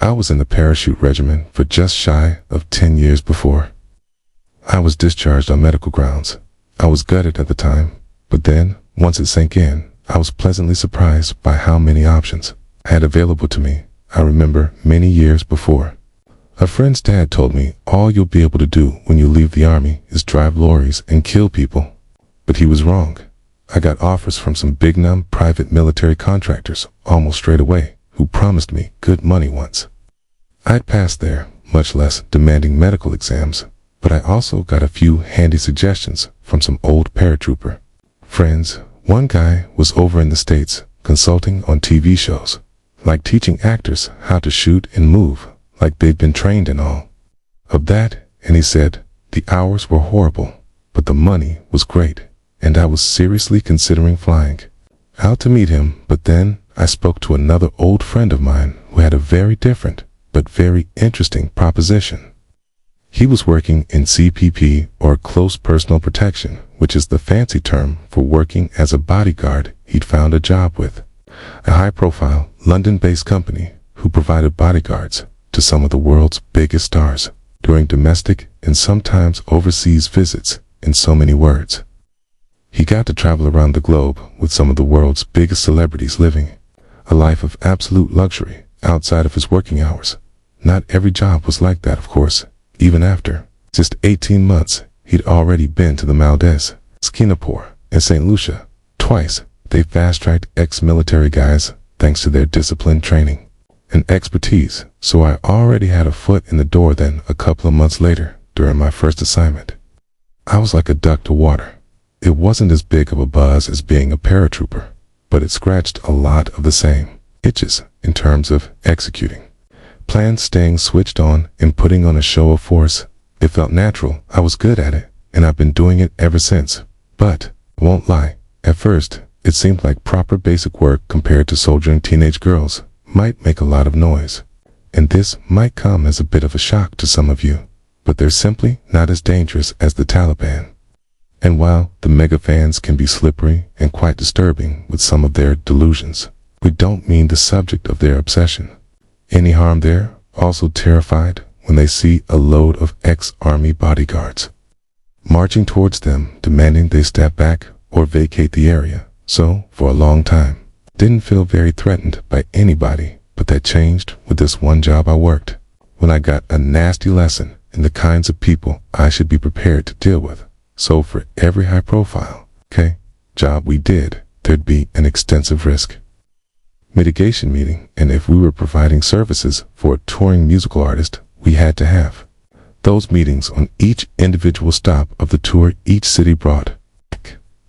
I was in the parachute regiment for just shy of 10 years before. I was discharged on medical grounds. I was gutted at the time, but then, once it sank in, I was pleasantly surprised by how many options I had available to me. I remember many years before. A friend's dad told me all you'll be able to do when you leave the army is drive lorries and kill people. But he was wrong. I got offers from some big-name private military contractors almost straight away who promised me good money once. I'd passed there, much less demanding medical exams, but I also got a few handy suggestions from some old paratrooper friends. One guy was over in the States consulting on TV shows, like teaching actors how to shoot and move like they'd been trained and all of that, and he said the hours were horrible, but the money was great, and I was seriously considering flying out to meet him. But then I spoke to another old friend of mine who had a very different but very interesting proposition. He was working in CPP, or close personal protection, which is the fancy term for working as a bodyguard. He'd found a job with a high-profile London-based company who provided bodyguards to some of the world's biggest stars during domestic and sometimes overseas visits. In so many words, he got to travel around the globe with some of the world's biggest celebrities, living a life of absolute luxury outside of his working hours. Not every job was like that, of course. Even after just 18 months, he'd already been to the Maldives, Singapore, and St. Lucia twice. They fast-tracked ex-military guys thanks to their disciplined training and expertise, so I already had a foot in the door. Then, a couple of months later, during my first assignment, I was like a duck to water. It wasn't as big of a buzz as being a paratrooper, but it scratched a lot of the same itches in terms of executing plans, staying switched on, and putting on a show of force. It felt natural. I was good at it, and I've been doing it ever since. But, I won't lie, at first, it seemed like proper basic work compared to soldiering teenage girls. Might make a lot of noise, and this might come as a bit of a shock to some of you, but they're simply not as dangerous as the Taliban. And while the mega fans can be slippery and quite disturbing with some of their delusions, we don't mean the subject of their obsession any harm. They're also terrified when they see a load of ex-army bodyguards marching towards them, demanding they step back or vacate the area. So, for a long time, didn't feel very threatened by anybody, but that changed with this one job I worked, when I got a nasty lesson in the kinds of people I should be prepared to deal with. So for every high-profile job we did, there'd be an extensive risk mitigation meeting, and if we were providing services for a touring musical artist, we had to have those meetings on each individual stop of the tour. Each city brought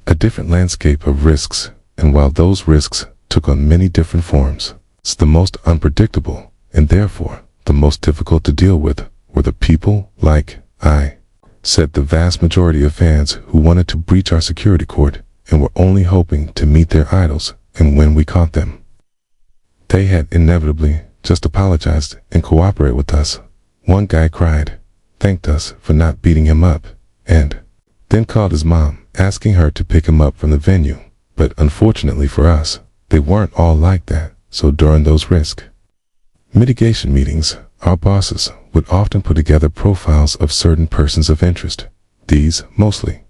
a different landscape of risks, and while those risks took on many different forms, it's the most unpredictable, and therefore the most difficult to deal with, were the people like I said, the vast majority of fans who wanted to breach our security cord and were only hoping to meet their idols, and when we caught them, they had inevitably just apologized and cooperated with us. One guy cried, thanked us for not beating him up, and then called his mom, asking her to pick him up from the venue. But unfortunately for us, they weren't all like that. So during those risk mitigation meetings, our bosses would often put together profiles of certain persons of interest. These mostly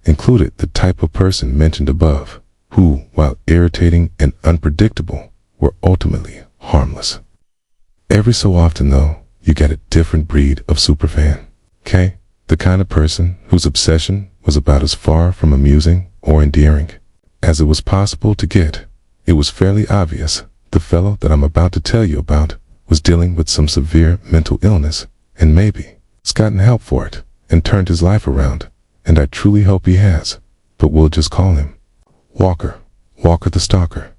included the type of person mentioned above, who, while irritating and unpredictable, were ultimately harmless. Every so often, though, you get a different breed of superfan. The kind of person whose obsession was about as far from amusing or endearing as it was possible to get. It was fairly obvious the fellow that I'm about to tell you about was dealing with some severe mental illness, and maybe he's gotten help for it and turned his life around, and I truly hope he has. But we'll just call him Walker the Stalker.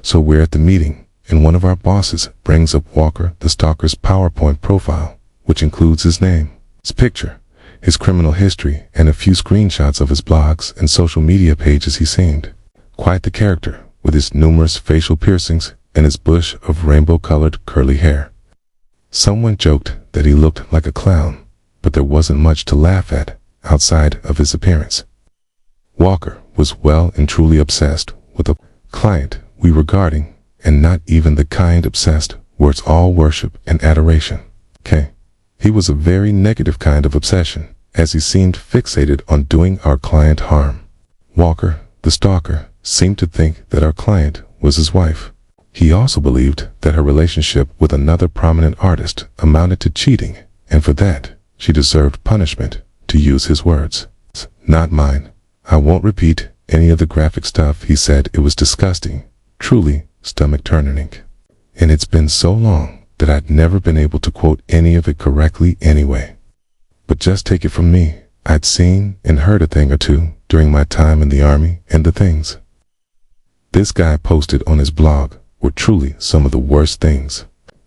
So we're at the meeting, and one of our bosses brings up Walker the Stalker's PowerPoint profile, which includes his name, his picture, his criminal history, and a few screenshots of his blogs and social media pages. He seemed quite the character, with his numerous facial piercings and his bush of rainbow-colored curly hair. Someone joked that he looked like a clown, but there wasn't much to laugh at outside of his appearance. Walker was well and truly obsessed with a client we were guarding, and not even the kind obsessed where it's all worship and adoration. Okay. He was a very negative kind of obsession, as he seemed fixated on doing our client harm. Walker, the stalker, seemed to think that our client was his wife. He also believed that her relationship with another prominent artist amounted to cheating, and for that, she deserved punishment, to use his words. Not mine. I won't repeat any of the graphic stuff he said. It was disgusting, truly stomach-turning. And it's been so long that I'd never been able to quote any of it correctly anyway. But just take it from me, I'd seen and heard a thing or two during my time in the army, and the things this guy posted on his blog were truly some of the worst things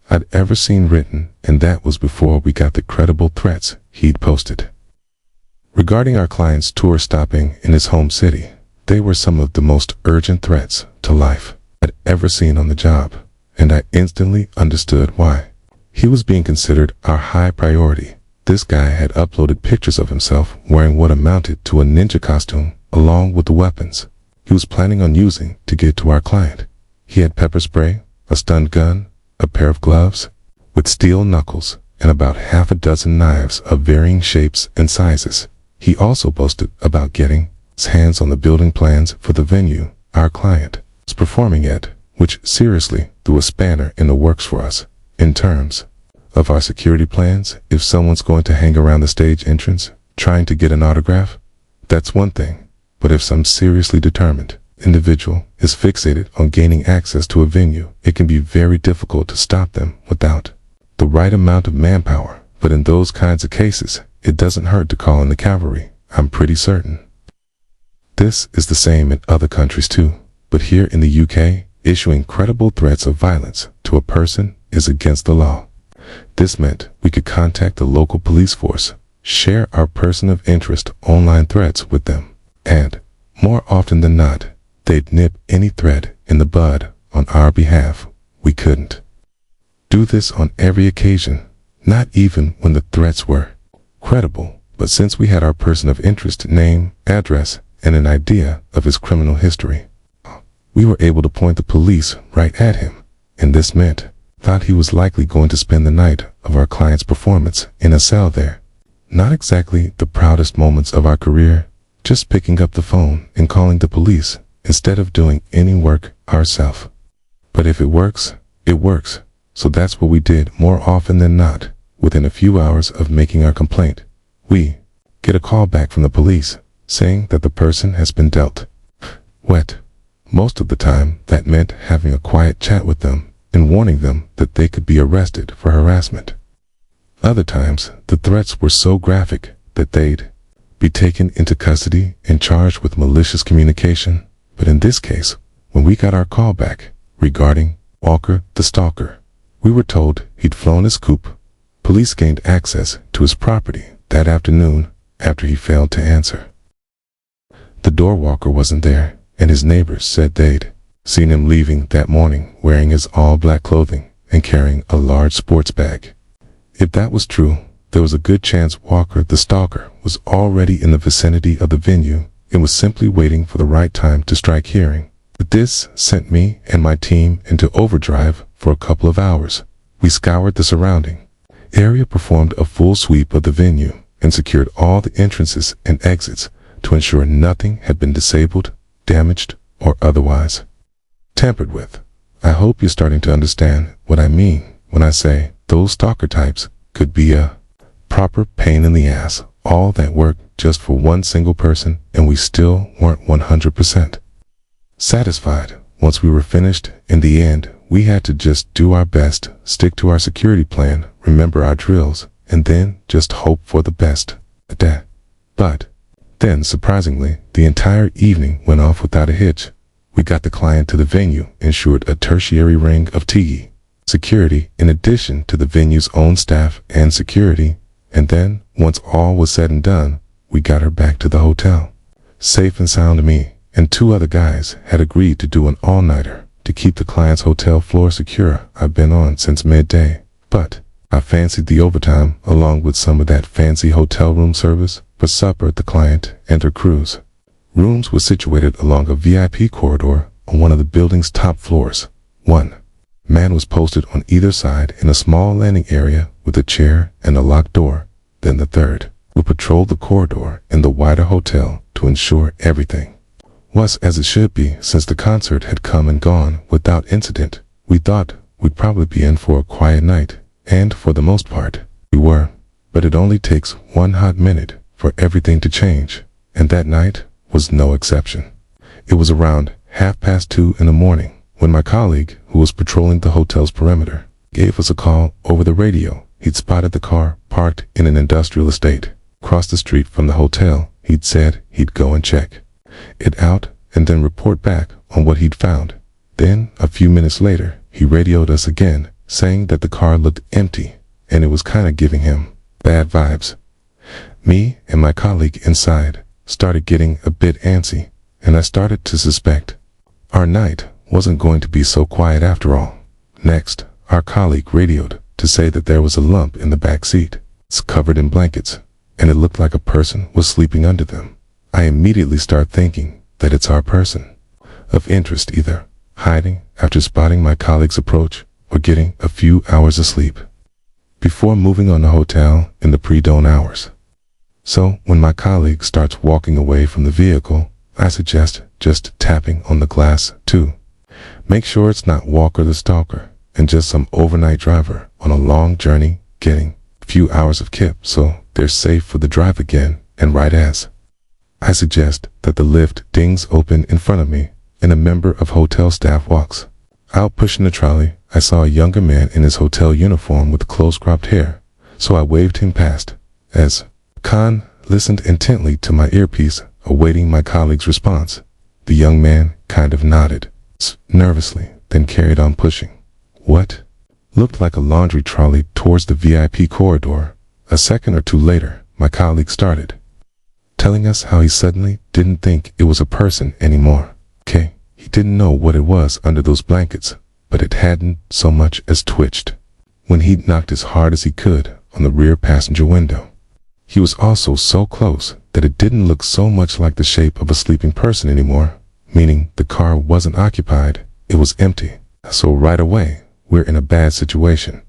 I'd ever seen written, and that was before we got the credible threats he'd posted. Regarding our client's tour stopping in his home city, they were some of the most urgent threats to life I'd ever seen on the job, and I instantly understood why. He was being considered our high priority. This guy had uploaded pictures of himself wearing what amounted to a ninja costume, along with the weapons he was planning on using to get to our client. He had pepper spray, a stun gun, a pair of gloves with steel knuckles, and about half a dozen knives of varying shapes and sizes. He also boasted about getting his hands on the building plans for the venue our client was performing at, which seriously threw a spanner in the works for us. In terms of our security plans, if someone's going to hang around the stage entrance trying to get an autograph, that's one thing. But if some seriously determined individual is fixated on gaining access to a venue, it can be very difficult to stop them without the right amount of manpower. But in those kinds of cases, it doesn't hurt to call in the cavalry, I'm pretty certain. This is the same in other countries too, but here in the UK, issuing credible threats of violence to a person is against the law. This meant we could contact the local police force, share our person of interest online threats with them, and, more often than not, they'd nip any threat in the bud on our behalf. We couldn't do this on every occasion, not even when the threats were credible, but since we had our person of interest name, address, and an idea of his criminal history, we were able to point the police right at him, and this meant thought he was likely going to spend the night of our client's performance in a cell there. Not exactly the proudest moments of our career, just picking up the phone and calling the police instead of doing any work ourselves. But if it works, it works. So that's what we did more often than not. Within a few hours of making our complaint, we get a call back from the police saying that the person has been dealt wet. Most of the time, that meant having a quiet chat with them and warning them that they could be arrested for harassment. Other times, the threats were so graphic that they'd be taken into custody and charged with malicious communication. But in this case, when we got our call back regarding Walker the stalker, we were told he'd flown his coupe. Police gained access to his property that afternoon after he failed to answer. The door walker wasn't there, and his neighbors said they'd seen him leaving that morning wearing his all-black clothing and carrying a large sports bag. If that was true, there was a good chance Walker the stalker was already in the vicinity of the venue and was simply waiting for the right time to strike hearing. But this sent me and my team into overdrive for a couple of hours. We scoured the surrounding area, performed a full sweep of the venue, and secured all the entrances and exits to ensure nothing had been disabled, damaged, or otherwise tampered with. I hope you're starting to understand what I mean when I say those stalker types could be a proper pain in the ass. All that work just for one single person, and we still weren't 100% satisfied. Once we were finished, in the end, we had to just do our best, stick to our security plan, remember our drills, and then just hope for the best. But then, surprisingly, the entire evening went off without a hitch. We got the client to the venue, ensured a tertiary ring of TE security in addition to the venue's own staff and security, and then, once all was said and done, we got her back to the hotel. Safe and sound. Me and two other guys had agreed to do an all-nighter to keep the client's hotel floor secure. I've been on since midday, but I fancied the overtime along with some of that fancy hotel room service for supper at the client and her cruise. Rooms were situated along a VIP corridor on one of the building's top floors. 1. Man was posted on either side in a small landing area with a chair and a locked door. Then the third would patrol the corridor in the wider hotel to ensure everything was as it should be. Since the concert had come and gone without incident, we thought we'd probably be in for a quiet night, and for the most part, we were. But it only takes one hot minute for everything to change, and that night was no exception. It was around 2:30 in the morning when my colleague, who was patrolling the hotel's perimeter, gave us a call over the radio. He'd spotted the car parked in an industrial estate across the street from the hotel. He'd said he'd go and check it out and then report back on what he'd found. Then, a few minutes later, he radioed us again, saying that the car looked empty and it was kind of giving him bad vibes. Me and my colleague inside started getting a bit antsy, and I started to suspect our night wasn't going to be so quiet after all. Next, our colleague radioed to say that there was a lump in the back seat. It's covered in blankets, and it looked like a person was sleeping under them. I immediately start thinking that it's our person of interest either hiding after spotting my colleague's approach or getting a few hours of sleep before moving on the hotel in the pre-dawn hours. So when my colleague starts walking away from the vehicle, I suggest just tapping on the glass too. Make sure it's not Walker the stalker and just some overnight driver on a long journey getting a few hours of kip so they're safe for the drive again. And right as I suggest that the lift dings open in front of me and a member of hotel staff walks out pushing the trolley. I saw a younger man in his hotel uniform with close-cropped hair, so I waved him past. As Khan listened intently to my earpiece, awaiting my colleague's response, the young man kind of nodded nervously, then carried on pushing what looked like a laundry trolley towards the VIP corridor. A second or two later, my colleague started telling us how he suddenly didn't think it was a person anymore. Okay, he didn't know what it was under those blankets, but it hadn't so much as twitched when he knocked as hard as he could on the rear passenger window. He was also so close that it didn't look so much like the shape of a sleeping person anymore, meaning the car wasn't occupied, it was empty. So right away, we're in a bad situation,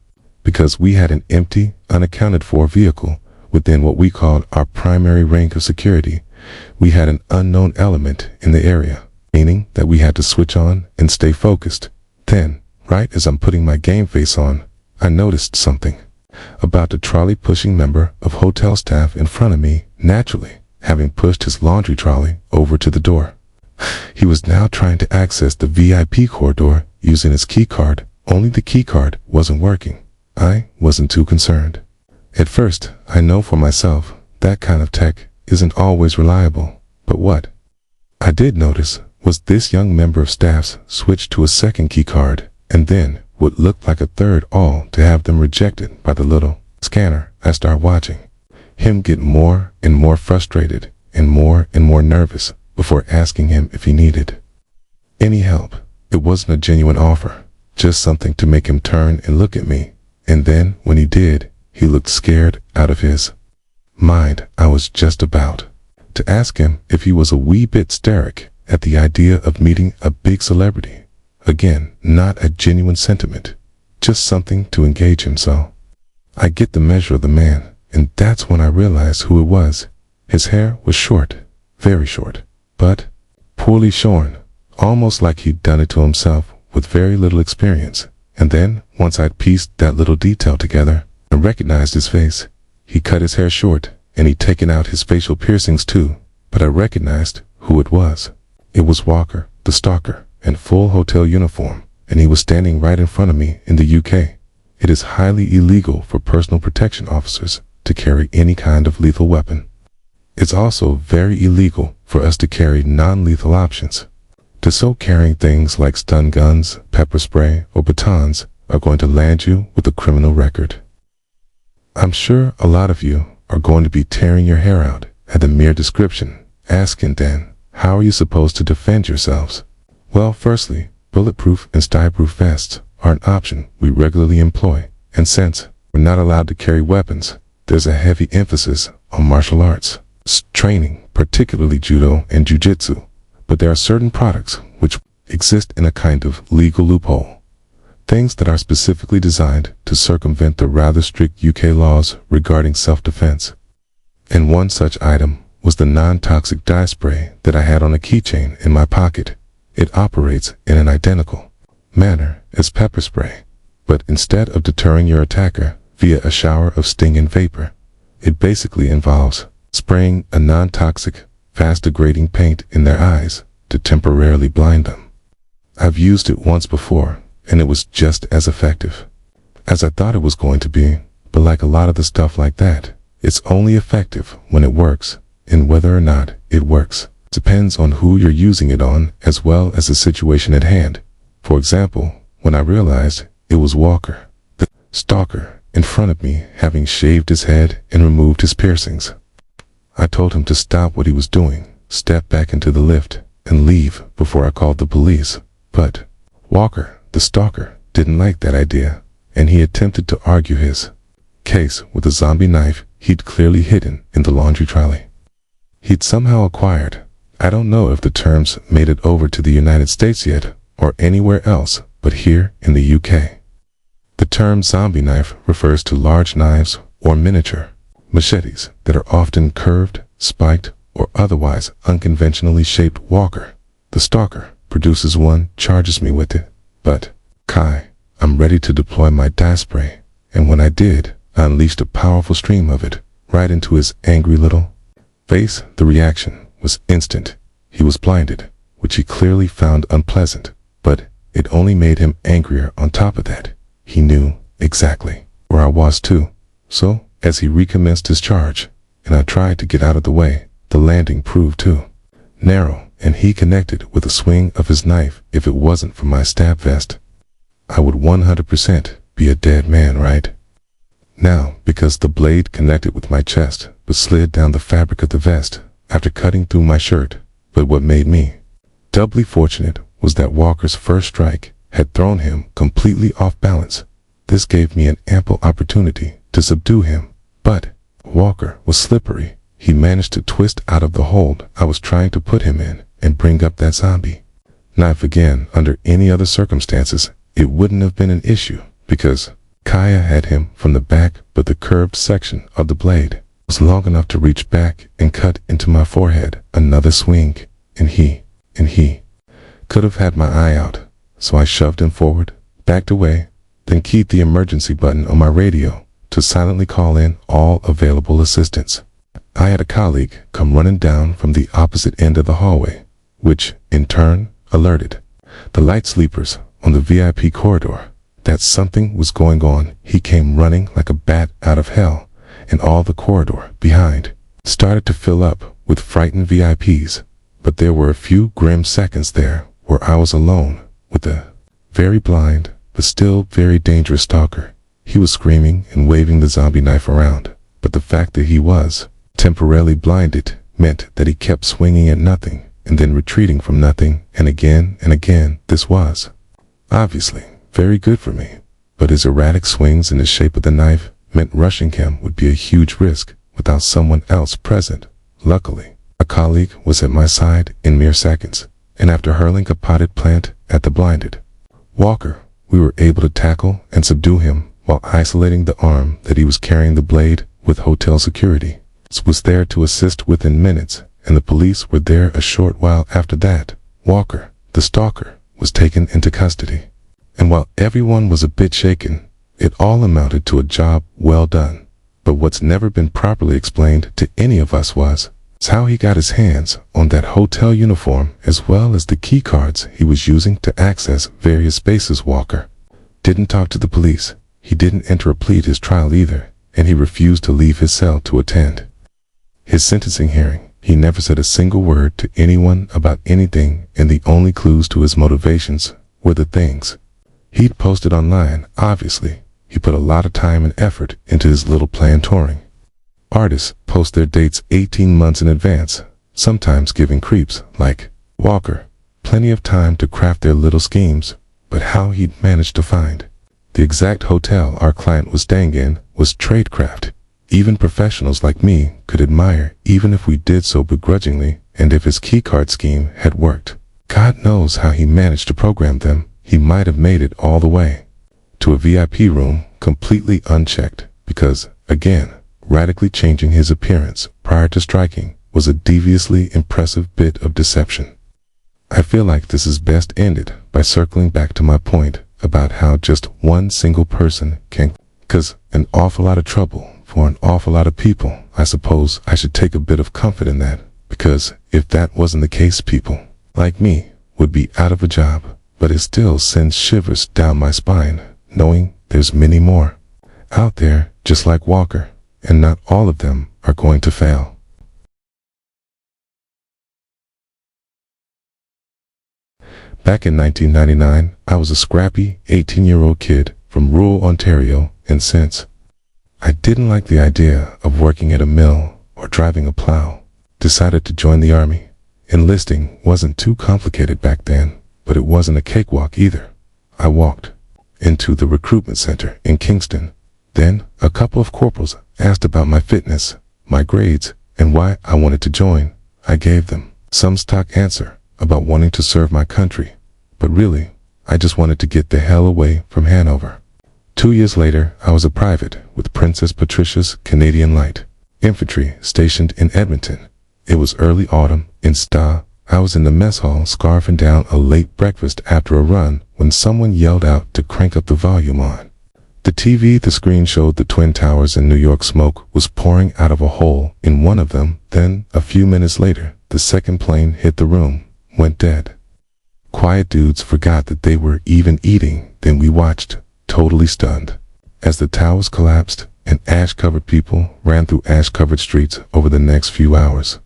because we had an empty, unaccounted for vehicle within what we called our primary ring of security. We had an unknown element in the area, meaning that we had to switch on and stay focused. Then, right as I'm putting my game face on, I noticed something about the trolley-pushing member of hotel staff in front of me, naturally, having pushed his laundry trolley over to the door. He was now trying to access the VIP corridor using his key card, only the key card wasn't working. I wasn't too concerned. At first, I know for myself, that kind of tech isn't always reliable, but what I did notice was this young member of staff's switched to a second key card, and then what looked like a third, all to have them rejected by the little scanner. I start watching him get more and more frustrated and more nervous before asking him if he needed any help. It wasn't a genuine offer, just something to make him turn and look at me. And then when he did, he looked scared out of his mind. I was just about to ask him if he was a wee bit hysteric at the idea of meeting a big celebrity. Again, not a genuine sentiment, just something to engage him. So I get the measure of the man, and that's when I realized who it was. His hair was short, very short, but poorly shorn, almost like he'd done it to himself with very little experience. And then, once I'd pieced that little detail together and recognized his face, he cut his hair short and he'd taken out his facial piercings too. But I recognized who it was. It was Walker, the stalker, in full hotel uniform, and he was standing right in front of me. In the UK, it is highly illegal for personal protection officers to carry any kind of lethal weapon. It's also very illegal for us to carry non-lethal options. So carrying things like stun guns, pepper spray, or batons are going to land you with a criminal record. I'm sure a lot of you are going to be tearing your hair out at the mere description, asking then, how are you supposed to defend yourselves? Well, firstly, bulletproof and styproof vests are an option we regularly employ, and since we're not allowed to carry weapons, there's a heavy emphasis on martial arts training, particularly judo and jiu-jitsu. But there are certain products which exist in a kind of legal loophole things that are specifically designed to circumvent the rather strict UK laws regarding self-defense. And one such item was the non-toxic dye spray that I had on a keychain in my pocket. It operates in an identical manner as pepper spray, but instead of deterring your attacker via a shower of stinging vapor, it basically involves spraying a non-toxic, fast-degrading paint in their eyes to temporarily blind them. I've used it once before, and it was just as effective as I thought it was going to be, but like a lot of the stuff like that, it's only effective when it works, and whether or not it works depends on who you're using it on as well as the situation at hand. For example, when I realized it was Walker, the stalker, in front of me having shaved his head and removed his piercings, I told him to stop what he was doing, step back into the lift, and leave before I called the police. But Walker, the stalker, didn't like that idea, and he attempted to argue his case with a zombie knife he'd clearly hidden in the laundry trolley he'd somehow acquired. I don't know if the terms made it over to the United States yet, or anywhere else but here in the UK. The term zombie knife refers to large knives or miniature machetes that are often curved, spiked, or otherwise unconventionally shaped. Walker, the stalker, produces one, charges me with it. But, Kai, I'm ready to deploy my dye spray, and when I did, I unleashed a powerful stream of it right into his angry little face. The reaction was instant. He was blinded, which he clearly found unpleasant, but it only made him angrier. On top of that, he knew exactly where I was too. So, as he recommenced his charge, and I tried to get out of the way, the landing proved too narrow, and he connected with a swing of his knife. If it wasn't for my stab vest, I would 100% be a dead man right now, because the blade connected with my chest but slid down the fabric of the vest after cutting through my shirt. But what made me doubly fortunate was that Walker's first strike had thrown him completely off balance. This gave me an ample opportunity to subdue him, but Walker was slippery. He managed to twist out of the hold I was trying to put him in and bring up that zombie knife again. Under any other circumstances, it wouldn't have been an issue, because Kaya had him from the back, but the curved section of the blade was long enough to reach back and cut into my forehead. Another swing, and he could have had my eye out. So I shoved him forward, backed away, then keyed the emergency button on my radio to silently call in all available assistance. I had a colleague come running down from the opposite end of the hallway, which, in turn, alerted the light sleepers on the VIP corridor that something was going on. He came running like a bat out of hell, and all the corridor behind started to fill up with frightened VIPs. But there were a few grim seconds there where I was alone with a very blind, but still very dangerous stalker. He was screaming and waving the zombie knife around, but the fact that he was temporarily blinded meant that he kept swinging at nothing and then retreating from nothing, and again and again. This was obviously very good for me, but his erratic swings and the shape of the knife meant rushing him would be a huge risk without someone else present. Luckily, a colleague was at my side in mere seconds, and after hurling a potted plant at the blinded Walker, we were able to tackle and subdue him while isolating the arm that he was carrying. The blade, with hotel security, was there to assist within minutes, and the police were there a short while after that. Walker, the stalker, was taken into custody, and while everyone was a bit shaken, it all amounted to a job well done. But what's never been properly explained to any of us was how he got his hands on that hotel uniform as well as the key cards he was using to access various spaces. Walker didn't talk to the police, he didn't interplead his trial either, and he refused to leave his cell to attend his sentencing hearing. He never said a single word to anyone about anything, and the only clues to his motivations were the things he'd posted online. Obviously, he put a lot of time and effort into his little plan. Touring artists post their dates 18 months in advance, sometimes giving creeps like Walker plenty of time to craft their little schemes. But how he'd managed to find the exact hotel our client was staying in was tradecraft. Even professionals like me could admire, even if we did so begrudgingly. And if his keycard scheme had worked, God knows how he managed to program them. He might have made it all the way to a VIP room completely unchecked because, again, radically changing his appearance prior to striking was a deviously impressive bit of deception. I feel like this is best ended by circling back to my point about how just one single person can cause an awful lot of trouble for an awful lot of people. I suppose I should take a bit of comfort in that, because if that wasn't the case, people like me would be out of a job. But it still sends shivers down my spine, knowing there's many more out there just like Walker, and not all of them are going to fail. Back in 1999, I was a scrappy 18-year-old kid from rural Ontario, and since I didn't like the idea of working at a mill or driving a plow, decided to join the army. Enlisting wasn't too complicated back then, but it wasn't a cakewalk either. I walked into the recruitment center in Kingston. Then a couple of corporals asked about my fitness, my grades, and why I wanted to join. I gave them some stock answer about wanting to serve my country, but really, I just wanted to get the hell away from Hanover. 2 years later, I was a private with Princess Patricia's Canadian Light Infantry stationed in Edmonton. It was early autumn in Sta. I was in the mess hall scarfing down a late breakfast after a run when someone yelled out to crank up the volume on the TV. The screen showed the Twin Towers in New York. Smoke was pouring out of a hole in one of them. Then, a few minutes later, the second plane hit the room, went dead. Quiet dudes forgot that they were even eating. Then we watched, totally stunned, as the towers collapsed and ash-covered people ran through ash-covered streets over the next few hours.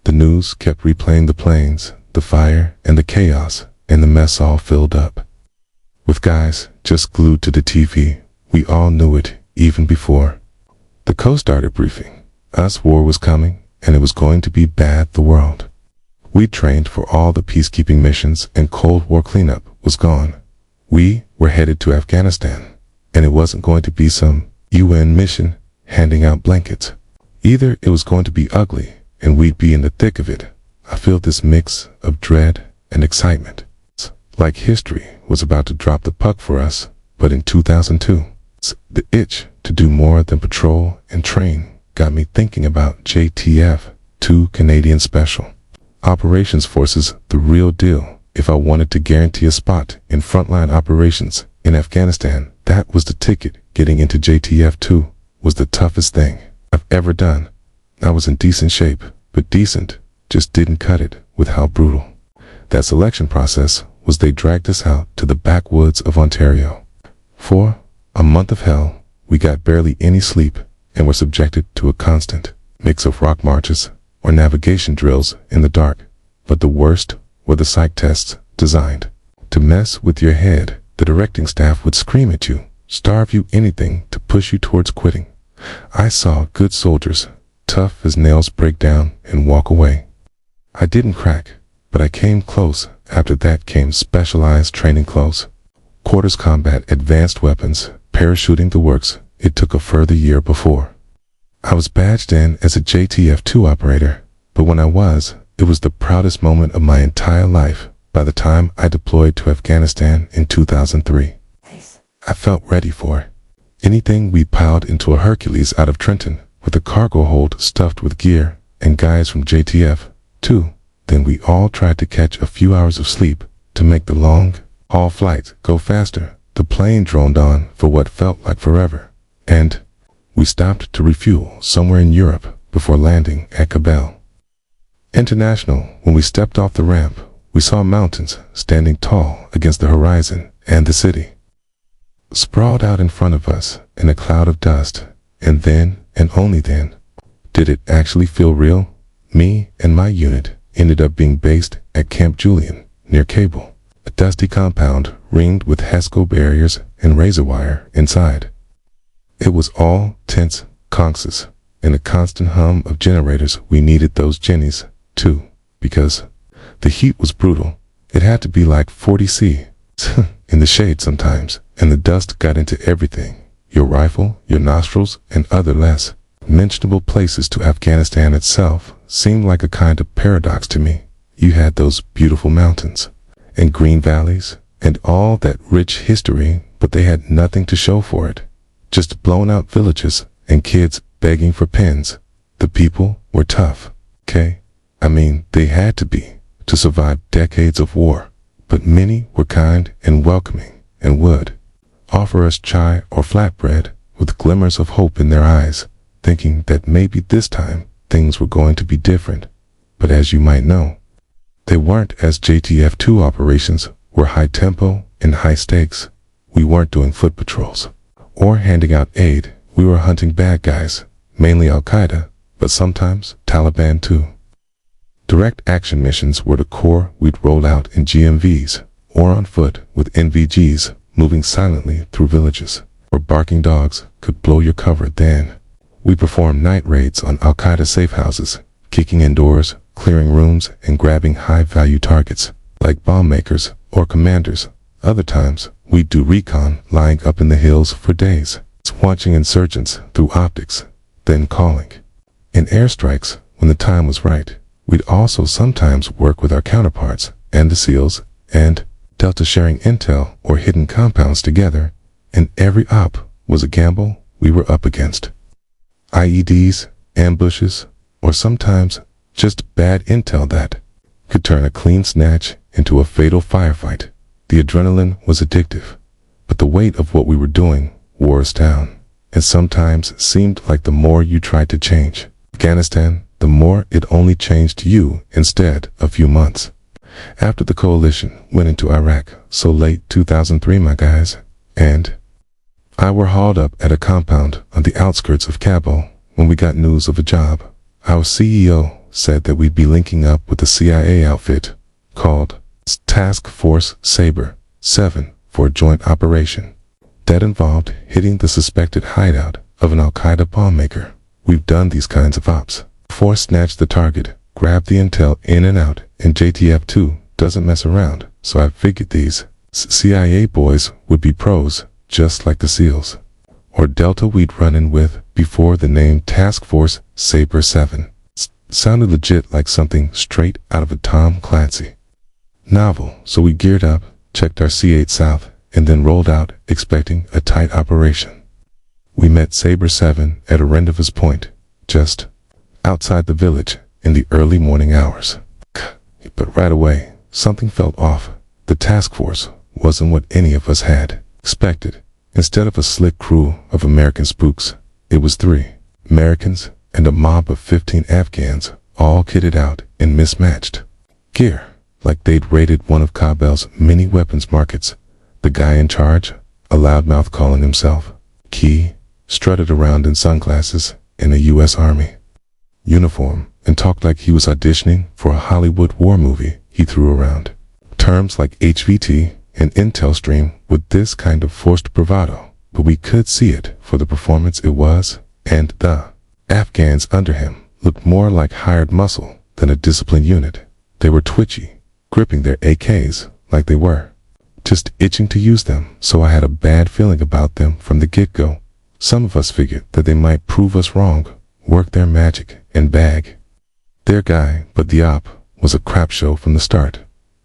The news kept replaying the planes, the fire, and the chaos, and the mess hall filled up with guys just glued to the TV. We all knew it, even before the Coast started briefing us. War was coming, and it was going to be bad. The world we trained for, all the peacekeeping missions and Cold War cleanup, was gone. We were headed to Afghanistan, and it wasn't going to be some UN mission handing out blankets. Either it was going to be ugly, and we'd be in the thick of it. I feel this mix of dread and excitement. It's like history was about to drop the puck for us. But in 2002, the itch to do more than patrol and train got me thinking about JTF, 2 Canadian Special Operations Forces, the real deal. If I wanted to guarantee a spot in frontline operations in Afghanistan, that was the ticket. Getting into JTF 2 was the toughest thing I've ever done. I was in decent shape, but decent just didn't cut it with how brutal that selection process was. They dragged us out to the backwoods of Ontario. For a month of hell, we got barely any sleep and were subjected to a constant mix of rock marches or navigation drills in the dark. But the worst were the psych tests designed to mess with your head. The directing staff would scream at you, starve you, anything to push you towards quitting. I saw good soldiers, tough as nails, break down and walk away. I didn't crack, but I came close. After that came specialized training, close quarters combat, advanced weapons, parachuting, the works. It took a further year before I was badged in as a JTF-2 operator, but when I was, it was the proudest moment of my entire life. By the time I deployed to Afghanistan in 2003, I felt ready for anything. We piled into a Hercules out of Trenton with a cargo hold stuffed with gear and guys from JTF-2. Then we all tried to catch a few hours of sleep to make the long haul flight go faster. The plane droned on for what felt like forever, and we stopped to refuel somewhere in Europe before landing at Kabul International. When we stepped off the ramp, we saw mountains standing tall against the horizon and the city sprawled out in front of us in a cloud of dust. And then, and only then, did it actually feel real. Me and my unit ended up being based at Camp Julian near Cable, a dusty compound ringed with HESCO barriers and razor wire inside. It was all tents, conxes, and a constant hum of generators. We needed those jennies, too, because the heat was brutal. It had to be like 40 C in the shade sometimes, and the dust got into everything. Your rifle, your nostrils, and other less mentionable places. To Afghanistan itself seemed like a kind of paradox to me. You had those beautiful mountains and green valleys and all that rich history, but they had nothing to show for it. Just blown out villages and kids begging for pens. The people were tough, okay? I mean, they had to be, to survive decades of war. But many were kind and welcoming and would offer us chai or flatbread with glimmers of hope in their eyes, thinking that maybe this time things were going to be different. But as you might know, they weren't, as JTF2 operations were high tempo and high stakes. We weren't doing foot patrols or handing out aid. We were hunting bad guys, mainly Al-Qaeda, but sometimes Taliban too. Direct action missions were the core. We'd roll out in GMVs or on foot with NVGs, moving silently through villages where barking dogs could blow your cover. Then we performed night raids on Al-Qaeda safe houses, kicking in doors, clearing rooms, and grabbing high-value targets like bomb makers or commanders. Other times, we'd do recon lying up in the hills for days, watching insurgents through optics, then calling in airstrikes when the time was right. We'd also sometimes work with our counterparts and the SEALs and Delta, sharing intel or hidden compounds together, and every op was a gamble we were up against. IEDs, ambushes, or sometimes just bad intel that could turn a clean snatch into a fatal firefight. The adrenaline was addictive, but the weight of what we were doing wore us down, and sometimes seemed like the more you tried to change Afghanistan, the more it only changed you instead. A few months after the coalition went into Iraq, so late 2003, my guys and I were hauled up at a compound on the outskirts of Kabul when we got news of a job. Our CEO said that we'd be linking up with a CIA outfit called Task Force Saber 7 for a joint operation that involved hitting the suspected hideout of an Al-Qaeda bomb maker. We've done these kinds of ops before. Snatch the target, grab the intel in and out, and JTF2 doesn't mess around, so I figured these CIA boys would be pros, just like the SEALs or Delta we'd run in with before. The name Task Force Saber 7 sounded legit, like something straight out of a Tom Clancy novel, so we geared up, checked our C8 South, and then rolled out, expecting a tight operation. We met Saber 7 at a rendezvous point, just outside the village, in the early morning hours. But right away, something felt off. The task force wasn't what any of us had expected. Instead of a slick crew of American spooks, it was 3 Americans and a mob of 15 Afghans, all kitted out in mismatched gear, like they'd raided one of Kabul's many weapons markets. The guy in charge, a loudmouth calling himself Key, strutted around in sunglasses in a U.S. Army uniform and talked like he was auditioning for a Hollywood war movie. He threw around terms like HVT and Intel Stream with this kind of forced bravado, but we could see it for the performance it was, and the Afghans under him looked more like hired muscle than a disciplined unit. They were twitchy, gripping their AKs like they were just itching to use them, so I had a bad feeling about them from the get-go. Some of us figured that they might prove us wrong, work their magic, and bag their guy, but the op was a crap show from the start.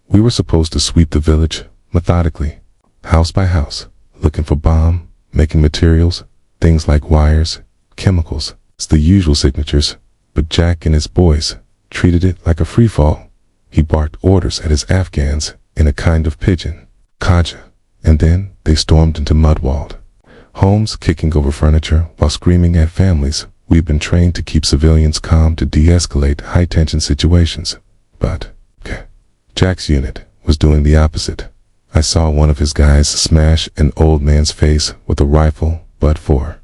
We were supposed to sweep the village methodically, house by house, looking for bomb making materials, things like wires, chemicals. It's the usual signatures, but Jack and his boys treated it like a free-fall. He barked orders at his Afghans in a kind of pidgin, Kaja, and then they stormed into mud-walled homes, kicking over furniture while screaming at families. We've been trained to keep civilians calm to de-escalate high-tension situations, but Jack's unit was doing the opposite. I saw one of his guys smash an old man's face with a rifle, but for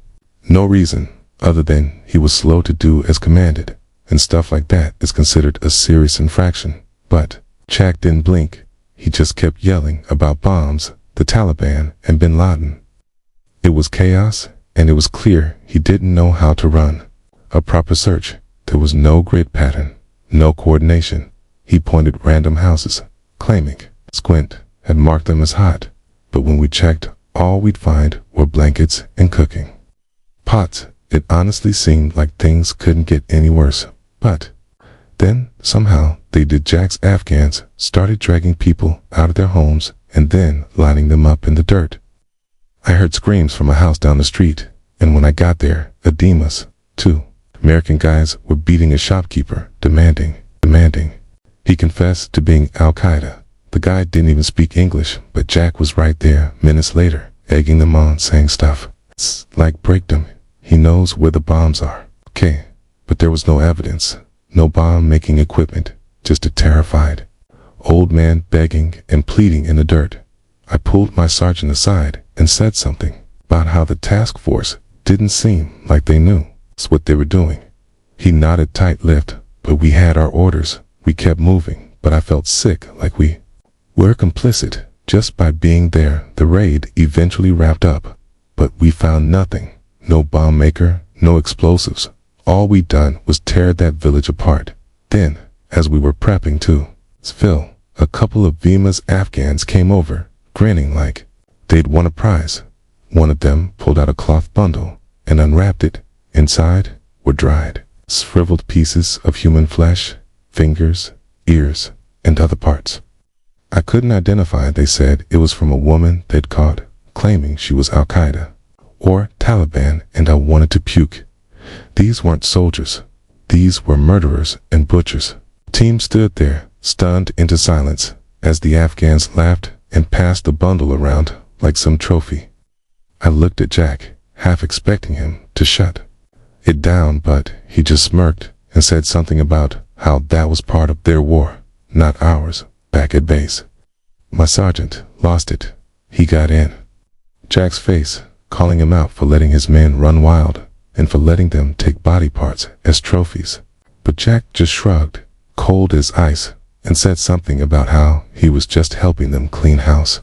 no reason other than he was slow to do as commanded, and stuff like that is considered a serious infraction. But Jack didn't blink. He just kept yelling about bombs, the Taliban, and bin Laden. It was chaos, and it was clear he didn't know how to run a proper search. There was no grid pattern, no coordination. He pointed random houses, claiming Squint had marked them as hot, but when we checked, all we'd find were blankets and cooking pots. It honestly seemed like things couldn't get any worse. But then, somehow, they did. Jack's Afghans started dragging people out of their homes and then lining them up in the dirt. I heard screams from a house down the street, and when I got there, edemas, two American guys were beating a shopkeeper, demanding. He confessed to being Al-Qaeda. The guy didn't even speak English, but Jack was right there minutes later, egging them on, saying stuff like, break them. He knows where the bombs are. Okay, but there was no evidence, no bomb-making equipment, just a terrified old man begging and pleading in the dirt. I pulled my sergeant aside and said something about how the task force didn't seem like they knew what they were doing. He nodded tight-lipped, but we had our orders. We kept moving, but I felt sick, like we were complicit just by being there. The raid eventually wrapped up, but we found nothing. No bomb maker, no explosives. All we'd done was tear that village apart. Then, as we were prepping to fill, a couple of Vima's Afghans came over, grinning like they'd won a prize. One of them pulled out a cloth bundle and unwrapped it. Inside were dried, shriveled pieces of human flesh, fingers, ears, and other parts. I couldn't identify. They said it was from a woman they'd caught, claiming she was Al-Qaeda or Taliban, and I wanted to puke. These weren't soldiers. These were murderers and butchers. The team stood there, stunned into silence, as the Afghans laughed and passed the bundle around like some trophy. I looked at Jack, half expecting him to shut it down, but he just smirked and said something about how that was part of their war, not ours, back at base. My sergeant lost it. He got in Jack's face, calling him out for letting his men run wild and for letting them take body parts as trophies. But Jack just shrugged, cold as ice, and said something about how he was just helping them clean house.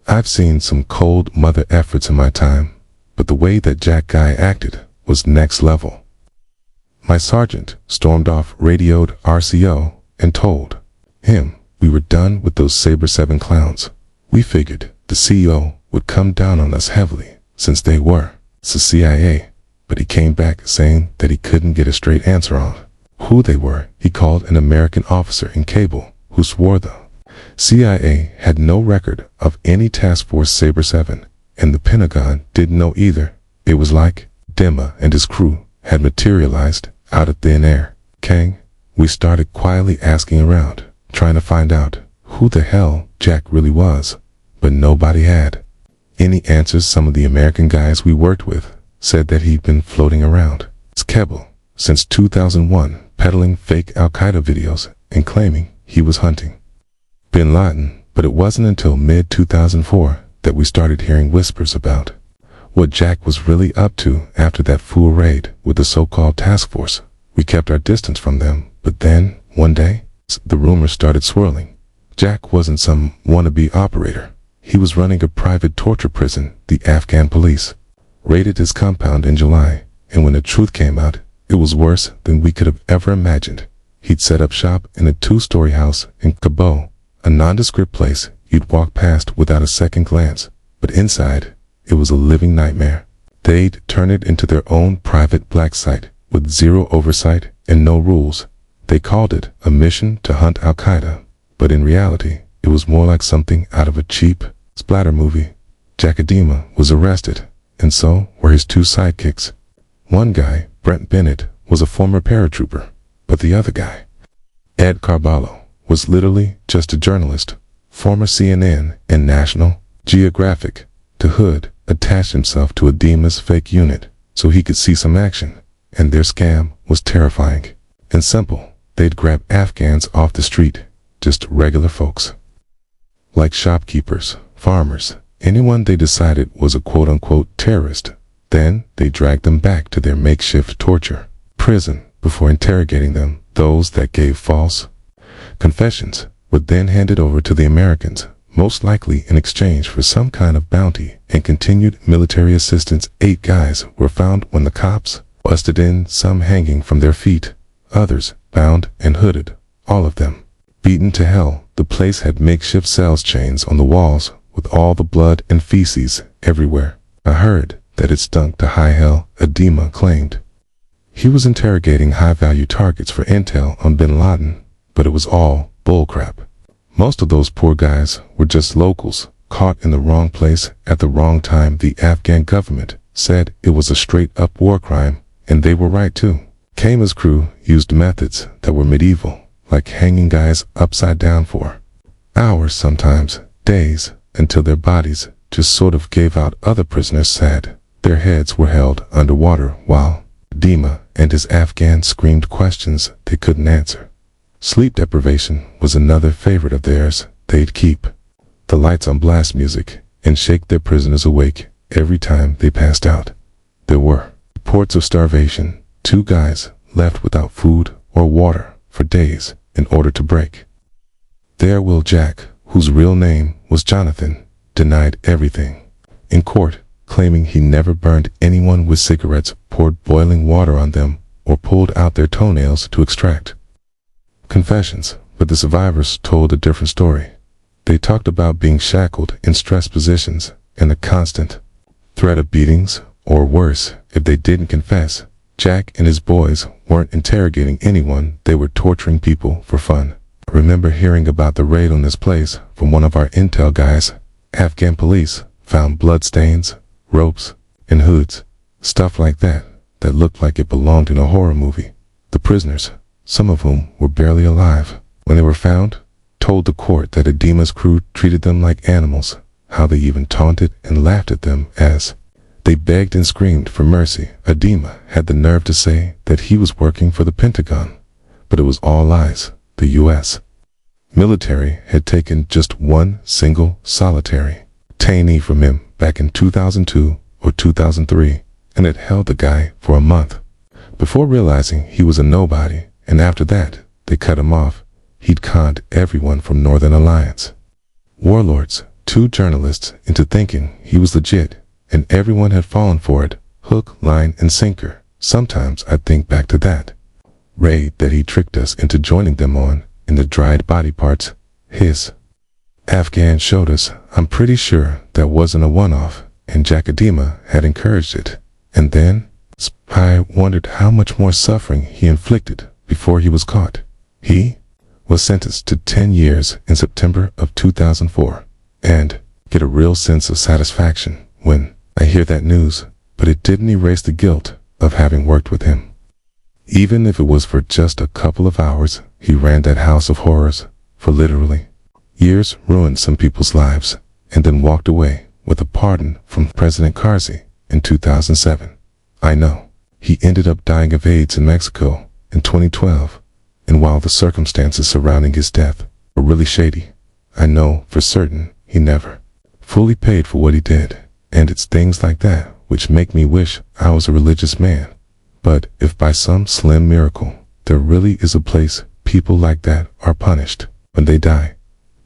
I've seen some cold mother efforts in my time, but the way that Jack guy acted was next level. My sergeant stormed off, radioed RCO, and told him we were done with those Saber 7 clowns. We figured the CEO would come down on us heavily since they were the CIA, but he came back saying that he couldn't get a straight answer on who they were. He called an American officer in cable who swore the CIA had no record of any task force Saber 7, and the Pentagon didn't know either. It was like Dima and his crew had materialized out of thin air. Kang, we started quietly asking around, trying to find out who the hell Jack really was, but nobody had any answers. Some of the American guys we worked with said that he'd been floating around Skebel since 2001, peddling fake Al-Qaeda videos and claiming he was hunting Bin Laden, but it wasn't until mid-2004 that we started hearing whispers about what Jack was really up to after that fool raid with the so-called task force. We kept our distance from them, but then, one day, the rumors started swirling. Jack wasn't some wannabe operator. He was running a private torture prison. The Afghan police raided his compound in July, and when the truth came out, it was worse than we could have ever imagined. He'd set up shop in a 2-story house in Kabul, a nondescript place you'd walk past without a second glance, but inside, it was a living nightmare. They'd turn it into their own private black site with zero oversight and no rules. They called it a mission to hunt Al-Qaeda, but in reality, it was more like something out of a cheap splatter movie. Jack Adema was arrested, and so were his 2 sidekicks. One guy, Brent Bennett, was a former paratrooper, but the other guy, Ed Carballo, was literally just a journalist, former CNN and National Geographic. The Hood attached himself to Adema's fake unit so he could see some action, and their scam was terrifying and simple. They'd grab Afghans off the street, just regular folks, like shopkeepers, farmers, anyone they decided was a quote-unquote terrorist. Then they dragged them back to their makeshift torture prison before interrogating them. Those that gave false confessions were then handed over to the Americans, most likely in exchange for some kind of bounty and continued military assistance. 8 guys were found when the cops busted in, some hanging from their feet, others bound and hooded, all of them beaten to hell. The place had makeshift cells, chains on the walls, with all the blood and feces everywhere. I heard that it stunk to high hell. Adema claimed he was interrogating high-value targets for intel on Bin Laden, but it was all bullcrap. Most of those poor guys were just locals, caught in the wrong place at the wrong time. The Afghan government said it was a straight-up war crime, and they were right too. Kama's crew used methods that were medieval, like hanging guys upside down for hours, sometimes days, until their bodies just sort of gave out. Other prisoners said their heads were held underwater while Dima and his Afghans screamed questions they couldn't answer. Sleep deprivation was another favorite of theirs. They'd keep the lights on blast music and shake their prisoners awake every time they passed out. There were reports of starvation. 2 guys left without food or water for days in order to break their will. Jack, whose real name was Jonathan, denied everything in court, claiming he never burned anyone with cigarettes, poured boiling water on them, or pulled out their toenails to extract confessions. But the survivors told a different story. They talked about being shackled in stress positions and the constant threat of beatings, or worse, if they didn't confess. Jack and his boys weren't interrogating anyone, they were torturing people for fun. I remember hearing about the raid on this place from one of our intel guys. Afghan police found bloodstains, ropes, and hoods, stuff like that looked like it belonged in a horror movie. The prisoners, some of whom were barely alive when they were found, told the court that Adima's crew treated them like animals, how they even taunted and laughed at them as they begged and screamed for mercy. Adima had the nerve to say that he was working for the Pentagon, but it was all lies. The U.S. military had taken just one single solitary detainee from him back in 2002 or 2003, and it held the guy for a month before realizing he was a nobody, and after that, they cut him off. He'd conned everyone from Northern Alliance warlords, 2 journalists into thinking he was legit, and everyone had fallen for it, hook, line, and sinker. Sometimes I think back to that raid that he tricked us into joining them on, in the dried body parts his Afghan showed us. I'm pretty sure that wasn't a one-off, and Jack Adima had encouraged it. And then, I wondered how much more suffering he inflicted before he was caught. He was sentenced to 10 years in September of 2004, and get a real sense of satisfaction when I hear that news, but it didn't erase the guilt of having worked with him. Even if it was for just a couple of hours, he ran that house of horrors for literally years, ruined some people's lives, and then walked away with a pardon from President Karzai in 2007. I know he ended up dying of AIDS in Mexico in 2012, and while the circumstances surrounding his death were really shady, I know for certain he never fully paid for what he did, and it's things like that which make me wish I was a religious man. But if by some slim miracle there really is a place people like that are punished when they die,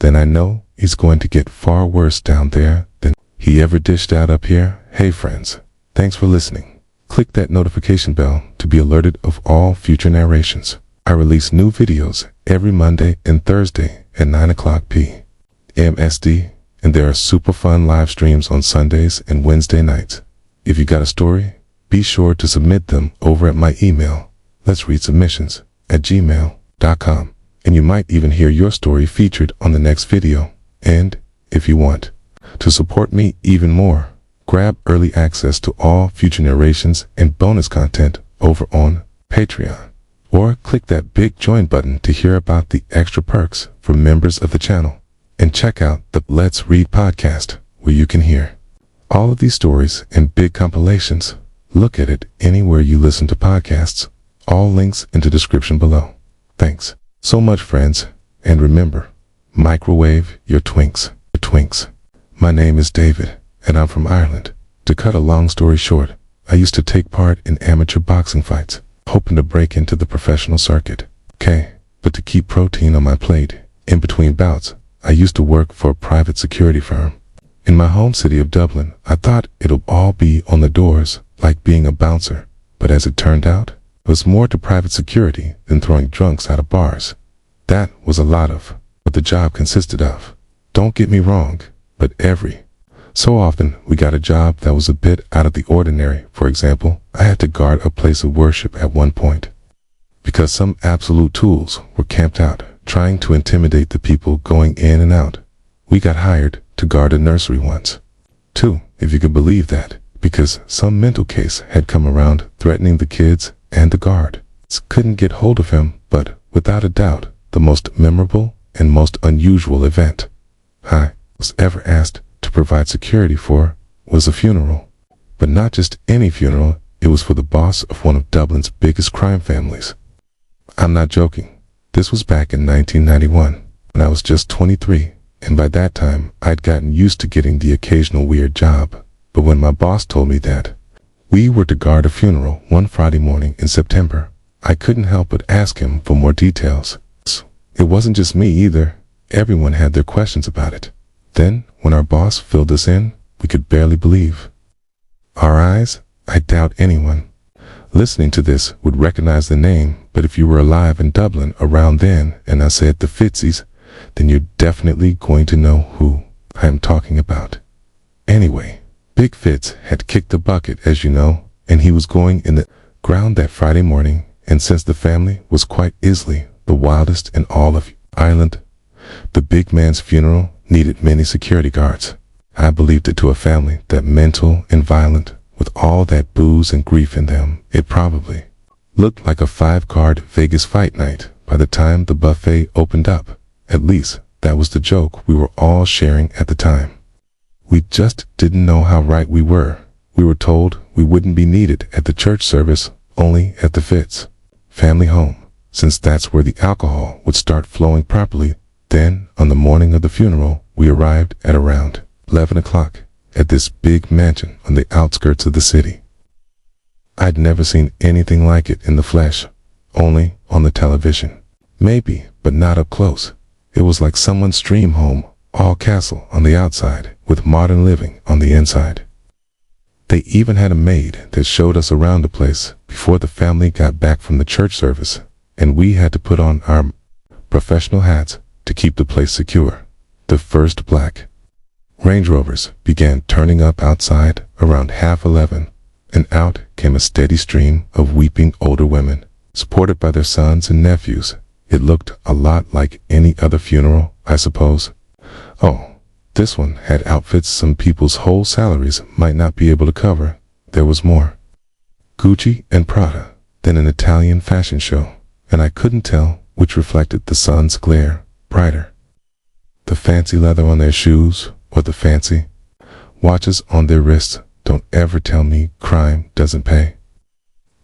then I know he's going to get far worse down there than he ever dished out up here. Hey friends, thanks for listening. Click that notification bell to be alerted of all future narrations. I release new videos every Monday and Thursday at 9 o'clock p.m. SD, and there are super fun live streams on Sundays and Wednesday nights. If you got a story, be sure to submit them over at my email, letsreadsubmissions@gmail.com, and you might even hear your story featured on the next video. And if you want to support me even more, grab early access to all future narrations and bonus content over on Patreon, or click that big join button to hear about the extra perks for members of the channel. And check out the Let's Read podcast, where you can hear all of these stories and big compilations. Look at it anywhere you listen to podcasts. All links in the description below. Thanks so much, friends, and remember, microwave your twinks. My name is David, and I'm from Ireland. To cut a long story short, I used to take part in amateur boxing fights, hoping to break into the professional circuit. But to keep protein on my plate in between bouts, I used to work for a private security firm. In my home city of Dublin, I thought it'll all be on the doors, like being a bouncer, but as it turned out, it was more to private security than throwing drunks out of bars. That was a lot of what the job consisted of. Don't get me wrong, but every so often we got a job that was a bit out of the ordinary. For example, I had to guard a place of worship at one point, because some absolute tools were camped out, trying to intimidate the people going in and out. We got hired to guard a nursery once. 2, if you could believe that, because some mental case had come around threatening the kids and the guard. Couldn't get hold of him, but without a doubt, the most memorable and most unusual event I was ever asked to provide security for was a funeral. But not just any funeral, it was for the boss of one of Dublin's biggest crime families. I'm not joking. This was back in 1991, when I was just 23, and by that time I'd gotten used to getting the occasional weird job. But when my boss told me that we were to guard a funeral one Friday morning in September, I couldn't help but ask him for more details. It wasn't just me either. Everyone had their questions about it. Then, when our boss filled us in, we could barely believe our eyes. I doubt anyone listening to this would recognize the name, but if you were alive in Dublin around then and I said the Fitzies, then you're definitely going to know who I am talking about. Anyway, Big Fitz had kicked the bucket, as you know, and he was going in the ground that Friday morning, and since the family was quite easily the wildest in all of Ireland, the big man's funeral needed many security guards. I believed it to a family that mental and violent, with all that booze and grief in them, it probably looked like a 5-card Vegas fight night by the time the buffet opened up. At least, that was the joke we were all sharing at the time. We just didn't know how right we were. We were told we wouldn't be needed at the church service, only at the Fitz family home, since that's where the alcohol would start flowing properly. Then, on the morning of the funeral, we arrived at around 11 o'clock at this big mansion on the outskirts of the city. I'd never seen anything like it in the flesh, only on the television. Maybe, but not up close. It was like someone's dream home, all castle on the outside, with modern living on the inside. They even had a maid that showed us around the place before the family got back from the church service, and we had to put on our professional hats to keep the place secure. The first black Range Rovers began turning up outside around 11:30, and out came a steady stream of weeping older women, supported by their sons and nephews. It looked a lot like any other funeral, I suppose. Oh, this one had outfits some people's whole salaries might not be able to cover. There was more Gucci and Prada than an Italian fashion show, and I couldn't tell which reflected the sun's glare brighter. The fancy leather on their shoes or the fancy watches on their wrists. Don't ever tell me crime doesn't pay.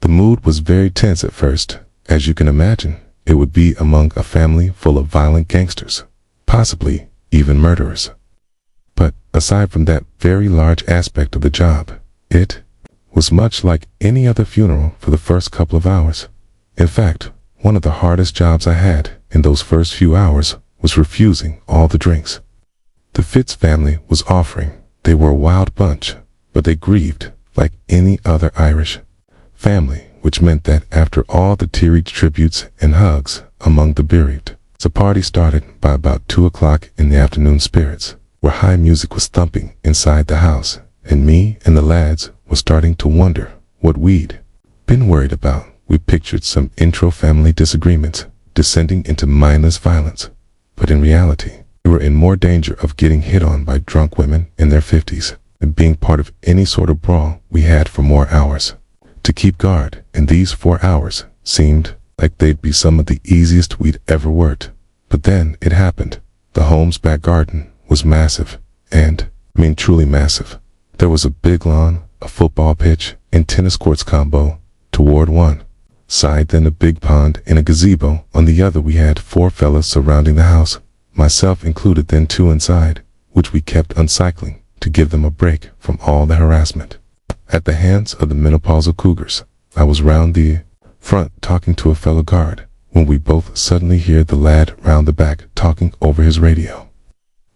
The mood was very tense at first. As you can imagine, it would be among a family full of violent gangsters, possibly even murderers. But aside from that very large aspect of the job, it was much like any other funeral for the first couple of hours. In fact, one of the hardest jobs I had in those first few hours was refusing all the drinks the Fitz family was offering. They were a wild bunch, but they grieved like any other Irish family, which meant that after all the teary tributes and hugs among the bereaved, the party started by about 2 o'clock in the afternoon spirits, where high music was thumping inside the house, and me and the lads were starting to wonder what we'd been worried about. We pictured some intro-family disagreements descending into mindless violence, but in reality, we were in more danger of getting hit on by drunk women in their 50s and being part of any sort of brawl we had for more hours to keep guard, and these 4 hours seemed like they'd be some of the easiest we'd ever worked. But then it happened. The home's back garden was massive, and, truly massive. There was a big lawn, a football pitch, and tennis courts combo toward one side, then a big pond and a gazebo on the other. We had 4 fellas surrounding the house, myself included, then 2 inside, which we kept uncycling to give them a break from all the harassment at the hands of the menopausal cougars. I was round the front talking to a fellow guard when we both suddenly hear the lad round the back talking over his radio.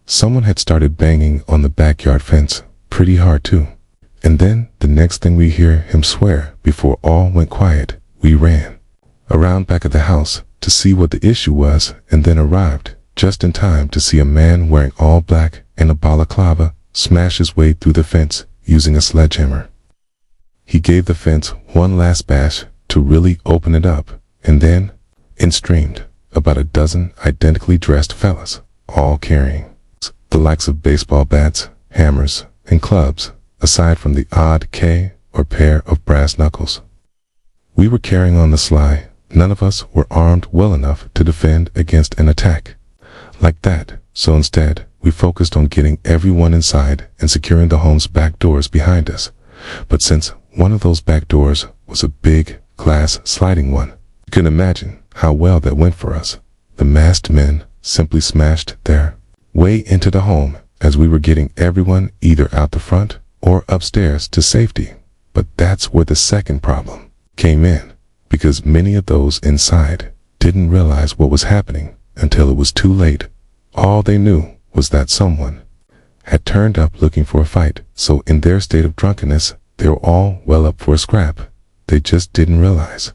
Someone had started banging on the backyard fence, pretty hard too. And then the next thing we hear him swear. Before all went quiet, we ran around back of the house to see what the issue was, and then arrived just in time to see a man wearing all black and a balaclava smash his way through the fence using a sledgehammer. He gave the fence one last bash to really open it up, and then in streamed about a dozen identically dressed fellas, all carrying the likes of baseball bats, hammers, and clubs, aside from the odd K or pair of brass knuckles. We were carrying on the sly. None of us were armed well enough to defend against an attack like that, so instead, we focused on getting everyone inside and securing the home's back doors behind us. But since one of those back doors was a big, glass sliding one, you can imagine how well that went for us. The masked men simply smashed their way into the home as we were getting everyone either out the front or upstairs to safety. But that's where the second problem came in, because many of those inside didn't realize what was happening until it was too late. All they knew was that someone had turned up looking for a fight, so in their state of drunkenness, they were all well up for a scrap. They just didn't realize.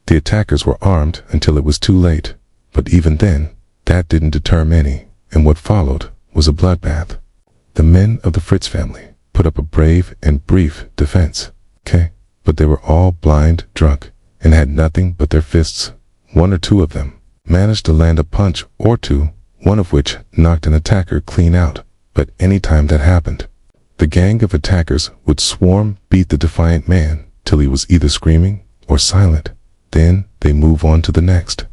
The attackers were armed until it was too late, but even then, that didn't deter many, and what followed was a bloodbath. The men of the Fritz family put up a brave and brief defense, but they were all blind drunk and had nothing but their fists. One or two of them managed to land a punch or two, one of which knocked an attacker clean out, but any time that happened, the gang of attackers would swarm beat the defiant man till he was either screaming or silent. Then they move on to the next.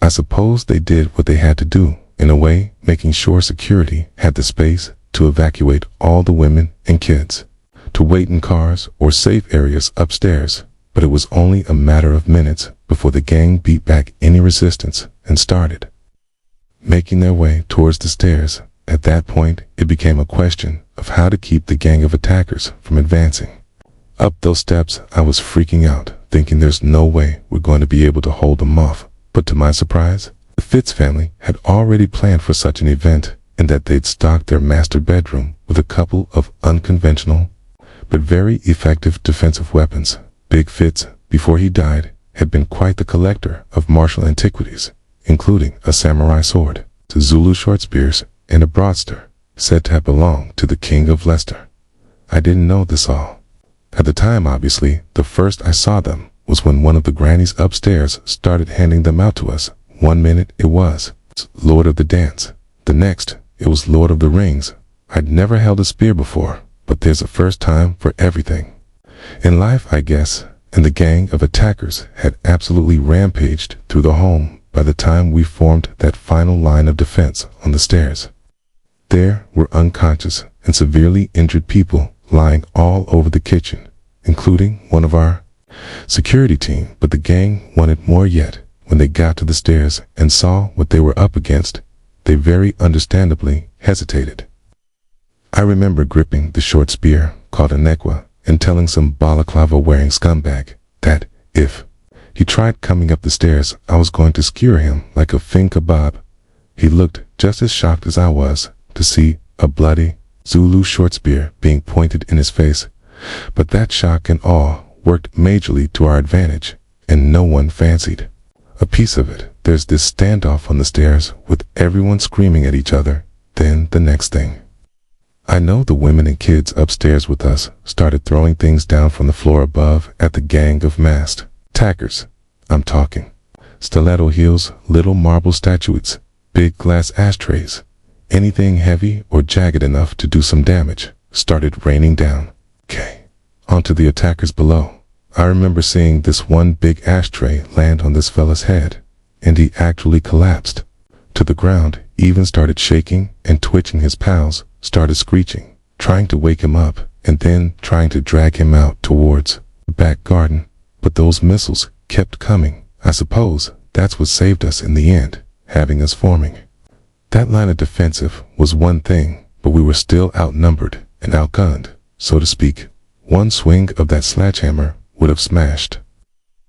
I suppose they did what they had to do, in a way making sure security had the space to evacuate all the women and kids, to wait in cars or safe areas upstairs, but it was only a matter of minutes before the gang beat back any resistance and started making their way towards the stairs. At that point, it became a question of how to keep the gang of attackers from advancing. Up those steps, I was freaking out, thinking there's no way we're going to be able to hold them off. But to my surprise, the Fitz family had already planned for such an event, and that they'd stocked their master bedroom with a couple of unconventional but very effective defensive weapons. Big Fitz, before he died, had been quite the collector of martial antiquities, including a samurai sword, Zulu short spears, and a broadster, said to have belonged to the King of Leicester. I didn't know this all. At the time, obviously, the first I saw them was when one of the grannies upstairs started handing them out to us. One minute it was Lord of the Dance. The next, it was Lord of the Rings. I'd never held a spear before, but there's a first time for everything in life, I guess, and the gang of attackers had absolutely rampaged through the home by the time we formed that final line of defense on the stairs. There were unconscious and severely injured people lying all over the kitchen, including one of our security team, but the gang wanted more yet. When they got to the stairs and saw what they were up against, they very understandably hesitated. I remember gripping the short spear called a nekwa and telling some balaclava-wearing scumbag that if he tried coming up the stairs, I was going to skewer him like a fin kebab. He looked just as shocked as I was to see a bloody Zulu short spear being pointed in his face, but that shock and awe worked majorly to our advantage, and no one fancied a piece of it. There's this standoff on the stairs with everyone screaming at each other. Then the next thing I know, the women and kids upstairs with us started throwing things down from the floor above at the gang of masked attackers. I'm talking stiletto heels, little marble statuettes, big glass ashtrays, anything heavy or jagged enough to do some damage started raining down onto the attackers below. I remember seeing this one big ashtray land on this fella's head, and he actually collapsed to the ground, even started shaking and twitching. His pals started screeching, trying to wake him up, and then trying to drag him out towards the back garden. But those missiles kept coming. I suppose that's what saved us in the end, having us forming that line of defensive was one thing, but we were still outnumbered and outgunned, so to speak. One swing of that sledgehammer would have smashed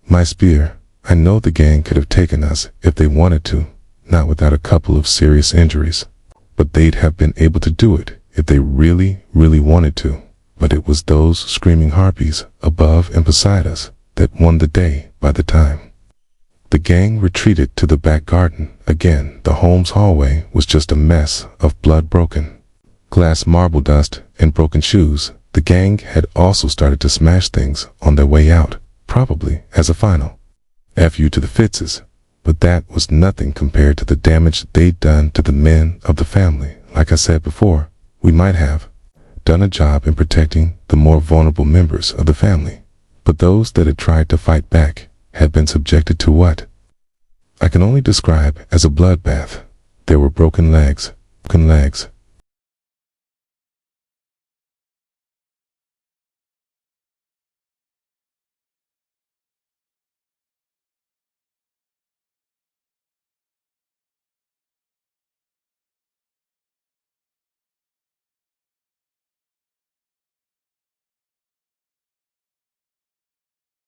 my spear. I know the gang could have taken us if they wanted to, not without a couple of serious injuries, but they'd have been able to do it if they really, really wanted to. But it was those screaming harpies above and beside us that won the day. By the time the gang retreated to the back garden again, the home's hallway was just a mess of blood, broken glass, marble dust, and broken shoes. The gang had also started to smash things on their way out, probably as a final F.U. to the Fitzes, but that was nothing compared to the damage they'd done to the men of the family. Like I said before, we might have done a job in protecting the more vulnerable members of the family, but those that had tried to fight back had been subjected to what I can only describe as a bloodbath. There were broken legs,